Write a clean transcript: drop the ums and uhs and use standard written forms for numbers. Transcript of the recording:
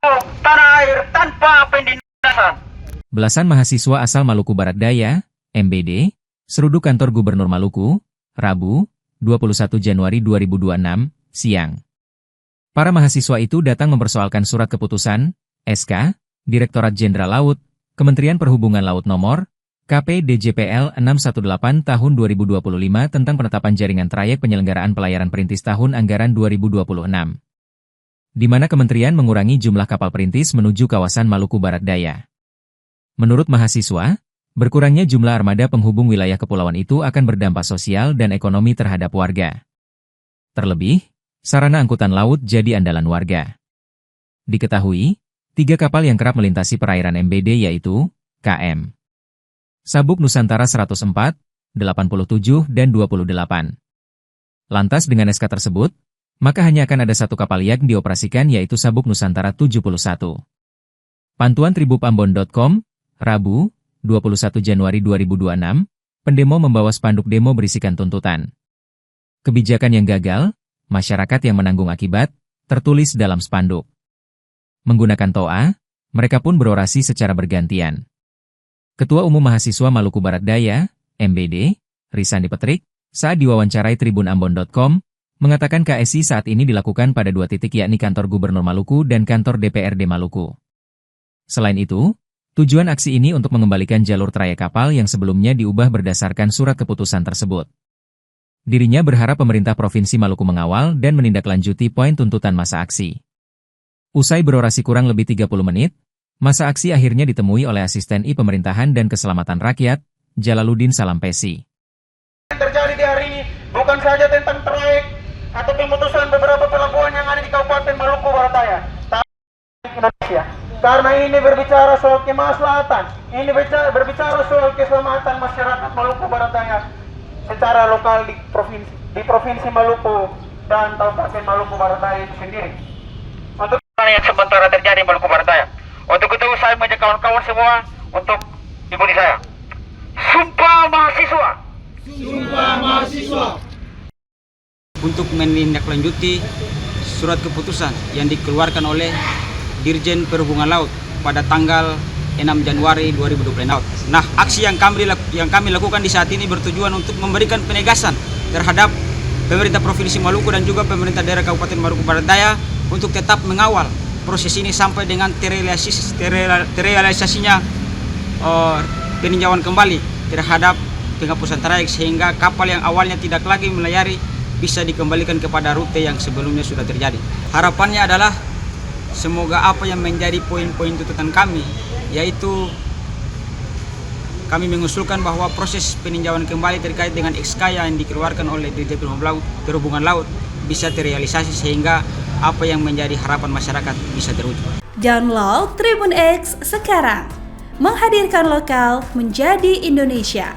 tanah air tanpa penindasan. Belasan mahasiswa asal Maluku Barat Daya, MBD, seruduk kantor Gubernur Maluku, Rabu, 21 Januari 2026, siang. Para mahasiswa itu datang mempersoalkan surat keputusan, SK, Direktorat Jenderal Laut, Kementerian Perhubungan Laut Nomor, KP-DJPL 618 Tahun 2025 tentang penetapan jaringan trayek penyelenggaraan pelayaran perintis tahun anggaran 2026. Di mana kementerian mengurangi jumlah kapal perintis menuju kawasan Maluku Barat Daya. Menurut mahasiswa, berkurangnya jumlah armada penghubung wilayah kepulauan itu akan berdampak sosial dan ekonomi terhadap warga. Terlebih, sarana angkutan laut jadi andalan warga. Diketahui, 3 kapal yang kerap melintasi perairan MBD yaitu KM Sabuk Nusantara 104, 87, dan 28. Lantas dengan SK tersebut, maka hanya akan ada 1 kapal yang dioperasikan yaitu Sabuk Nusantara 71. Pantuan tribubambon.com, Rabu, 21 Januari 2026, pendemo membawa spanduk demo berisikan tuntutan. Kebijakan yang gagal, masyarakat yang menanggung akibat, tertulis dalam spanduk. Menggunakan toa, mereka pun berorasi secara bergantian. Ketua Umum Mahasiswa Maluku Barat Daya, MBD, Risandi Petrik, saat diwawancarai tribunambon.com, mengatakan KSI saat ini dilakukan pada 2 titik yakni kantor Gubernur Maluku dan kantor DPRD Maluku. Selain itu, tujuan aksi ini untuk mengembalikan jalur trayek kapal yang sebelumnya diubah berdasarkan surat keputusan tersebut. Dirinya berharap pemerintah Provinsi Maluku mengawal dan menindaklanjuti poin tuntutan masa aksi. Usai berorasi kurang lebih 30 menit, masa aksi akhirnya ditemui oleh Asisten I Pemerintahan dan Keselamatan Rakyat, Jalaluddin Salampesi. Yang terjadi di hari ini bukan saja tentang trayek atau pemutusan beberapa pelabuhan yang ada di Kabupaten Maluku Barat Daya, tapi Indonesia. Karena ini berbicara soal kemaslahatan, ini berbicara soal keselamatan masyarakat Maluku Barat Daya secara lokal di Provinsi Maluku dan Kabupaten Maluku Barat Daya itu sendiri. Untuk yang sementara terjadi di Maluku Barat Daya, untuk itu saya mengajak kawan-kawan semua untuk ikuti saya. Sumpah mahasiswa. Sumpah mahasiswa. Untuk menindaklanjuti surat keputusan yang dikeluarkan oleh Dirjen Perhubungan Laut pada tanggal 6 Januari 2026. Nah, aksi yang kami lakukan di saat ini bertujuan untuk memberikan penegasan terhadap pemerintah Provinsi Maluku dan juga pemerintah daerah Kabupaten Maluku Barat Daya untuk tetap mengawal proses ini sampai dengan terrealisasinya peninjauan kembali terhadap penghapusan trayek sehingga kapal yang awalnya tidak lagi melayari bisa dikembalikan kepada rute yang sebelumnya sudah terjadi. Harapannya adalah semoga apa yang menjadi poin-poin tuntutan kami, yaitu kami mengusulkan bahwa proses peninjauan kembali terkait dengan SK yang dikeluarkan oleh Dirjen Perhubungan Laut bisa terrealisasi sehingga apa yang menjadi harapan masyarakat bisa terwujud. Download Tribun X sekarang, menghadirkan lokal menjadi Indonesia.